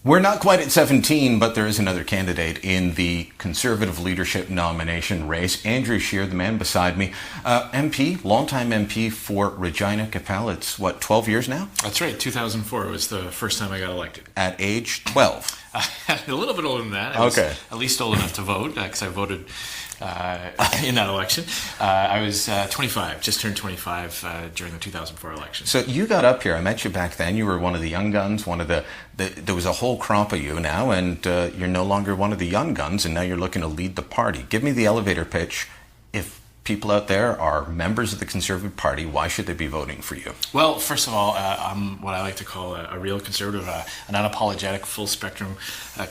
We're not quite at 17, but there is another candidate in the Conservative leadership nomination race. Andrew Scheer, the man beside me, MP, longtime MP for Regina Capel. It's, 12 years now? That's right. 2004 was the first time I got elected. At age 12? A little bit older than that. I was at least old enough to vote, because I voted in that election. I was 25, just turned 25 during the 2004 election. So you got up here. I met you back then. You were one of the young guns, there was a whole crop of you now, and you're no longer one of the young guns, and now you're looking to lead the party. Give me the elevator pitch. If people out there are members of the Conservative Party, why should they be voting for you? Well, first of all, I'm what I like to call a real conservative, an unapologetic, full-spectrum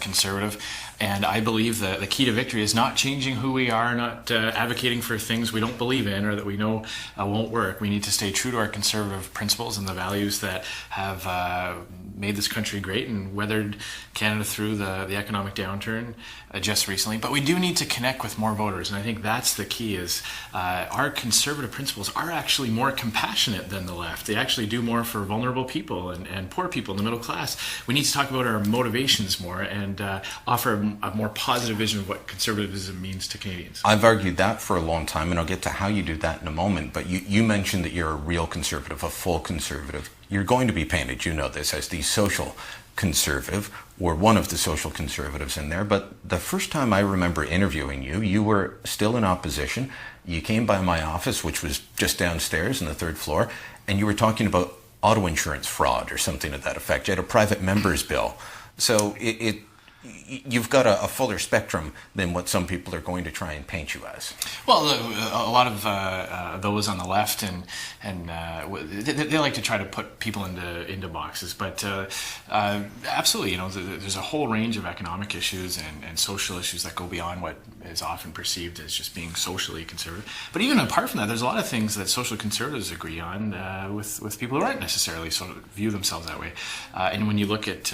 conservative. And I believe that the key to victory is not changing who we are, not advocating for things we don't believe in or that we know won't work. We need to stay true to our conservative principles and the values that have made this country great and weathered Canada through the economic downturn just recently. But we do need to connect with more voters, and I think that's the key. Is our conservative principles are actually more compassionate than the left. They actually do more for vulnerable people and poor people in the middle class. We need to talk about our motivations more and offer a more positive vision of what conservatism means to Canadians. I've argued that for a long time, and I'll get to how you do that in a moment. But you mentioned that you're a real conservative, a full conservative. You're going to be painted, you know this, as the social conservative, or one of the social conservatives in there. But the first time I remember interviewing you, you were still in opposition. You came by my office, which was just downstairs on the third floor, and you were talking about auto insurance fraud or something to that effect. You had a private member's bill. So you've got a fuller spectrum than what some people are going to try and paint you as. Well, a lot of those on the left and they like to try to put people into boxes, but absolutely, there's a whole range of economic issues and social issues that go beyond what is often perceived as just being socially conservative. But even apart from that, there's a lot of things that social conservatives agree on with people who aren't necessarily sort of view themselves that way. And when you look at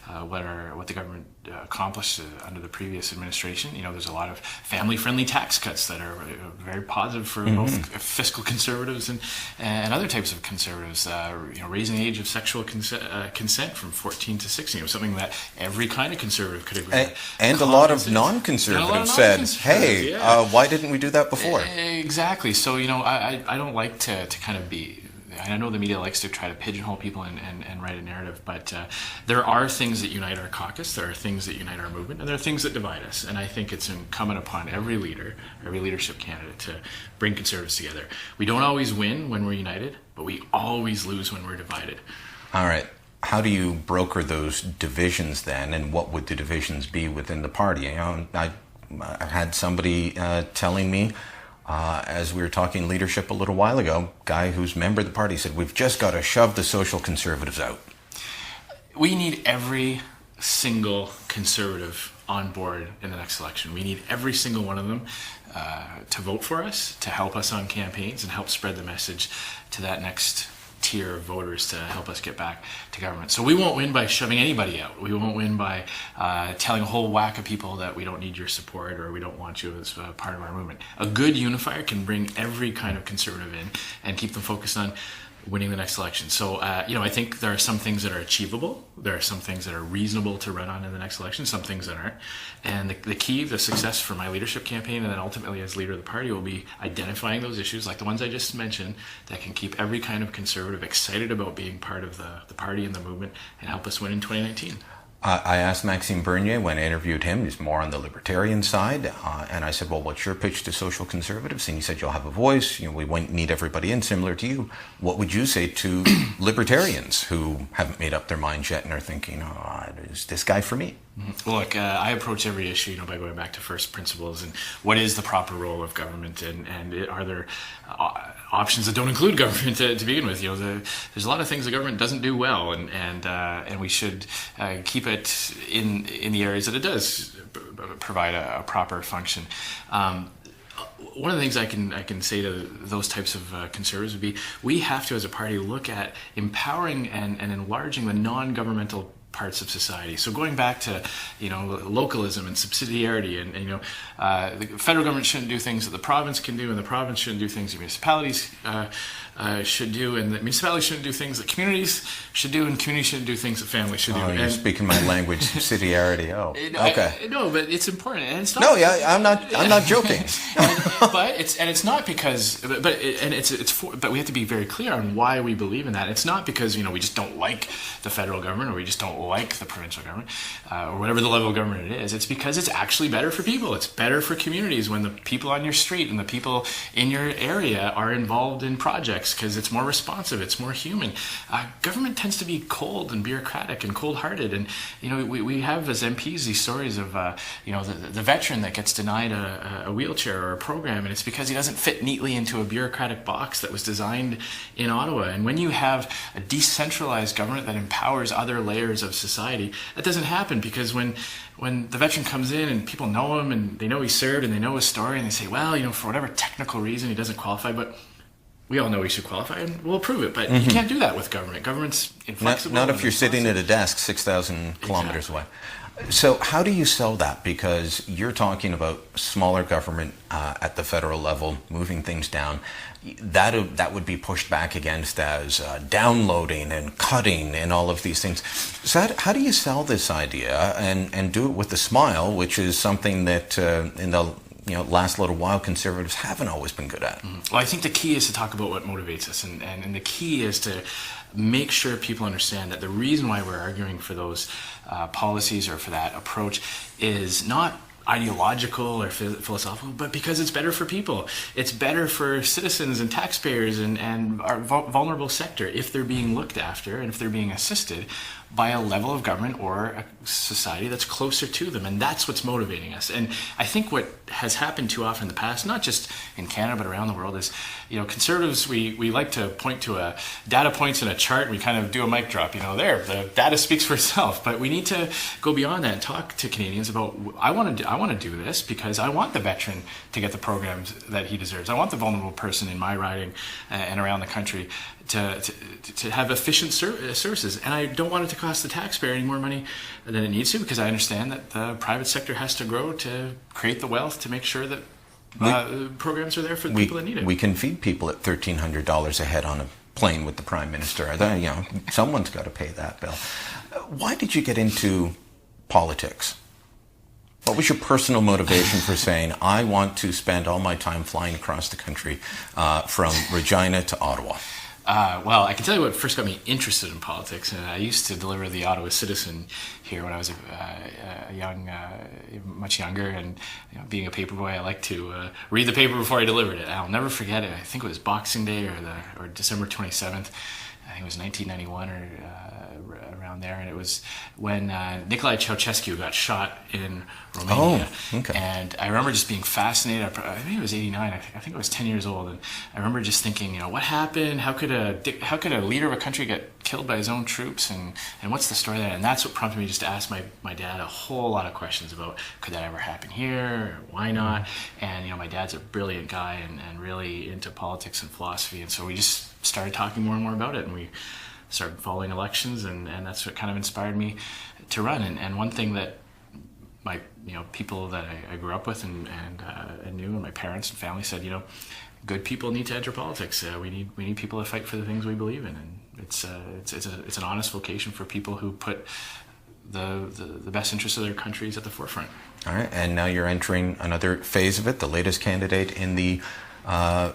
what the government accomplished under the previous administration, there's a lot of family-friendly tax cuts that are very positive for both fiscal conservatives and other types of conservatives. Raising the age of sexual consent from 14 to 16 was something that every kind of conservative could agree with. And a lot of non-conservatives said, hey, why didn't we do that before? Exactly. So, I don't like to kind of be... I know the media likes to try to pigeonhole people and write a narrative, but there are things that unite our caucus, there are things that unite our movement, and there are things that divide us. And I think it's incumbent upon every leader, every leadership candidate to bring conservatives together. We don't always win when we're united, but we always lose when we're divided. All right. How do you broker those divisions then, and what would the divisions be within the party? I had somebody telling me, as we were talking leadership a little while ago, guy who's member of the party said, we've just got to shove the social conservatives out. We need every single conservative on board in the next election. We need every single one of them to vote for us, to help us on campaigns and help spread the message to that next tier of voters to help us get back to government. So we won't win by shoving anybody out. We won't win by telling a whole whack of people that we don't need your support or we don't want you as part of our movement. A good unifier can bring every kind of conservative in and keep them focused on winning the next election. So, I think there are some things that are achievable. There are some things that are reasonable to run on in the next election, some things that aren't. And the key, the success for my leadership campaign and then ultimately as leader of the party will be identifying those issues like the ones I just mentioned that can keep every kind of conservative excited about being part of the party and the movement and help us win in 2019. I asked Maxime Bernier when I interviewed him, he's more on the libertarian side, and I said, well, what's your pitch to social conservatives? And he said, you'll have a voice, we won't need everybody in, similar to you. What would you say to libertarians who haven't made up their minds yet and are thinking, is this guy for me? Well, look, I approach every issue, by going back to first principles and what is the proper role of government, and are there options that don't include government to begin with? There's a lot of things the government doesn't do well, and we should keep it in the areas that it does provide a proper function. One of the things I can say to those types of conservatives would be, we have to, as a party, look at empowering and enlarging the non-governmental parts of society. So going back to localism and subsidiarity, and the federal government shouldn't do things that the province can do, and the province shouldn't do things that municipalities should do, and that municipalities shouldn't do things that communities should do, and communities shouldn't do things that families should do. Oh, you're speaking my language, subsidiarity. Oh, okay. No, but it's important, and it's not. No, yeah, I'm not joking. but it's not because, but we have to be very clear on why we believe in that. It's not because we just don't like the federal government, or we just don't like the provincial government, or whatever the level of government it is. It's because it's actually better for people. It's better for communities when the people on your street and the people in your area are involved in projects, because it's more responsive, it's more human. Government tends to be cold and bureaucratic and cold-hearted, and we have as MPs these stories of the veteran that gets denied a wheelchair or a program, and it's because he doesn't fit neatly into a bureaucratic box that was designed in Ottawa. And when you have a decentralized government that empowers other layers of society, that doesn't happen, because when the veteran comes in and people know him and they know he served and they know his story, and they say, well, for whatever technical reason he doesn't qualify, but we all know he should qualify and we'll approve it. But you can't do that with government. Government's inflexible. Not if you're sitting at a desk 6,000 kilometers away. So how do you sell that? Because you're talking about smaller government at the federal level, moving things down. That would be pushed back against as downloading and cutting and all of these things. So how do you sell this idea and do it with a smile, which is something that in the last little while Conservatives haven't always been good at? Well, I think the key is to talk about what motivates us, and the key is to make sure people understand that the reason why we're arguing for those policies or for that approach is not ideological or philosophical, but because it's better for people. It's better for citizens and taxpayers and our vulnerable sector if they're being looked after and if they're being assisted by a level of government or a society that's closer to them. And that's what's motivating us. And I think what has happened too often in the past, not just in Canada but around the world, is Conservatives, we like to point to a data points in a chart, and we kind of do a mic drop, there, the data speaks for itself. But we need to go beyond that and talk to Canadians about, I want to do this because I want the veteran to get the programs that he deserves. I want the vulnerable person in my riding and around the country to have efficient services, and I don't want it to cost the taxpayer any more money than it needs to, because I understand that the private sector has to grow to create the wealth to make sure that programs are there for the people that need it. We can feed people at $1,300 a head on a plane with the Prime Minister. Someone's got to pay that bill. Why did you get into politics? What was your personal motivation for saying, I want to spend all my time flying across the country from Regina to Ottawa? Well, I can tell you what first got me interested in politics. I used to deliver the Ottawa Citizen here when I was much younger, and being a paperboy, I liked to read the paper before I delivered it. I'll never forget it. I think it was Boxing Day or December 27th. I think it was 1991 or around there, and it was when Nicolae Ceausescu got shot in Romania. Oh, okay. And I remember just being fascinated. I think it was 89. I think I was 10 years old, and I remember just thinking, what happened? How could a leader of a country get killed by his own troops, and what's the story there? And that's what prompted me just to ask my dad a whole lot of questions about, could that ever happen here? Why not? And my dad's a brilliant guy and really into politics and philosophy, and so we just started talking more and more about it, and we started following elections, and that's what kind of inspired me to run. And one thing that my people that I grew up with and knew, and my parents and family said, good people need to enter politics. We need people to fight for the things we believe in, and it's an honest vocation for people who put the best interests of their countries at the forefront. All right, and now you're entering another phase of it, the latest candidate in the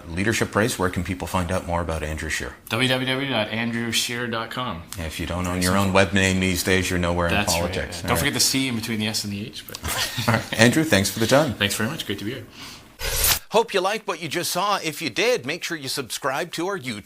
leadership race. Where can people find out more about Andrew Scheer? www.andrewscheer.com. Yeah, if you don't own your own web name these days, you're nowhere in politics. Right. Don't forget the C in between the S and the H. But all right. Andrew, thanks for the time. Thanks very much. Great to be here. Hope you liked what you just saw. If you did, make sure you subscribe to our YouTube